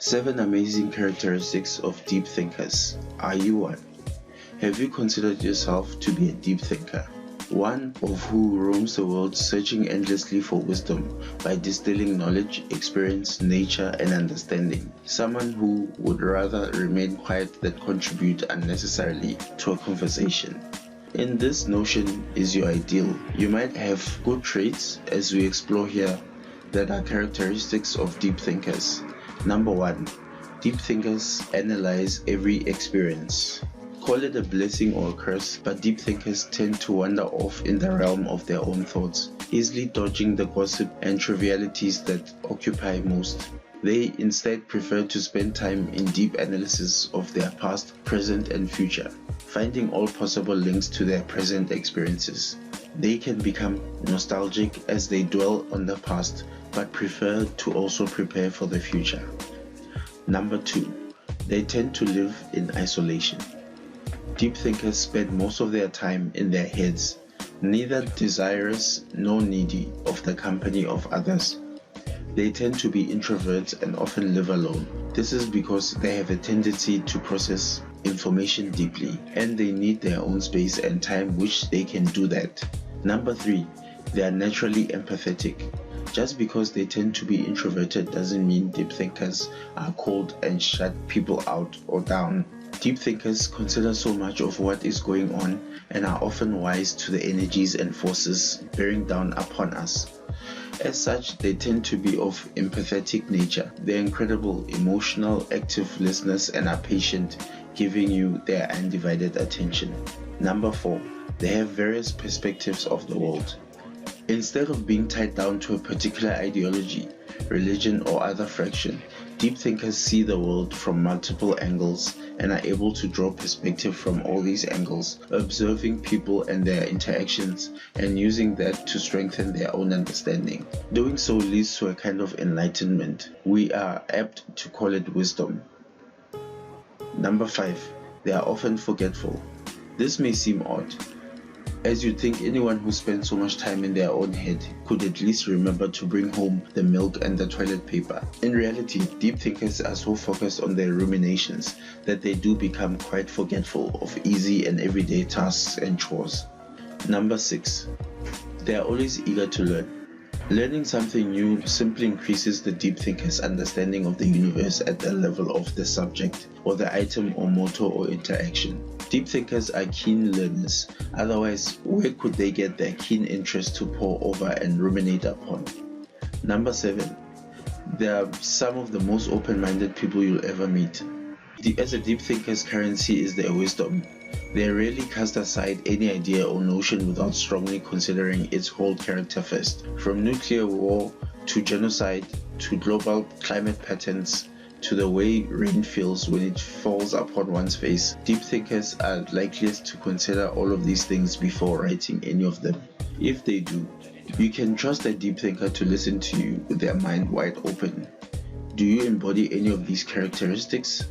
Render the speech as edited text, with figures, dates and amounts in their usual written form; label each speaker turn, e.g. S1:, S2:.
S1: 7 amazing characteristics of deep thinkers. Are you one? Have you considered yourself to be a deep thinker? One of who roams the world searching endlessly for wisdom by distilling knowledge, experience, nature, and understanding. Someone who would rather remain quiet than contribute unnecessarily to a conversation. In this notion is your ideal. You might have good traits, as we explore here, that are characteristics of deep thinkers. Number 1. Deep thinkers analyze every experience. Call it a blessing or a curse, but deep thinkers tend to wander off in the realm of their own thoughts, easily dodging the gossip and trivialities that occupy most. They instead prefer to spend time in deep analysis of their past, present, and future, finding all possible links to their present experiences. They can become nostalgic as they dwell on the past, but prefer to also prepare for the future. Number 2. They tend to live in isolation. Deep thinkers spend most of their time in their heads, neither desirous nor needy of the company of others. They tend to be introverts and often live alone. This is because they have a tendency to process information deeply, and they need their own space and time, which they can do that. Number 3. They are naturally empathetic. Just because they tend to be introverted doesn't mean deep thinkers are cold and shut people out or down. Deep thinkers consider so much of what is going on and are often wise to the energies and forces bearing down upon us. As such, they tend to be of empathetic nature. They're incredible, emotional, active listeners and are patient, giving you their undivided attention. Number 4. They have various perspectives of the world. Instead of being tied down to a particular ideology, religion, or other fraction, deep thinkers see the world from multiple angles and are able to draw perspective from all these angles, observing people and their interactions and using that to strengthen their own understanding. Doing so leads to a kind of enlightenment. We are apt to call it wisdom. Number 5. They are often forgetful. This may seem odd, as you'd think anyone who spends so much time in their own head could at least remember to bring home the milk and the toilet paper. In reality, deep thinkers are so focused on their ruminations that they do become quite forgetful of easy and everyday tasks and chores. Number 6. They are always eager to learn. Learning something new simply increases the deep thinker's understanding of the universe at the level of the subject or the item or motto or interaction. Deep thinkers are keen learners, otherwise where could they get their keen interest to pore over and ruminate upon? Number 7. They are some of the most open-minded people you'll ever meet. As a deep thinker's currency is their wisdom. They rarely cast aside any idea or notion without strongly considering its whole character first. From nuclear war to genocide to global climate patterns to the way rain feels when it falls upon one's face, deep thinkers are likeliest to consider all of these things before writing any of them. If they do, you can trust a deep thinker to listen to you with their mind wide open. Do you embody any of these characteristics?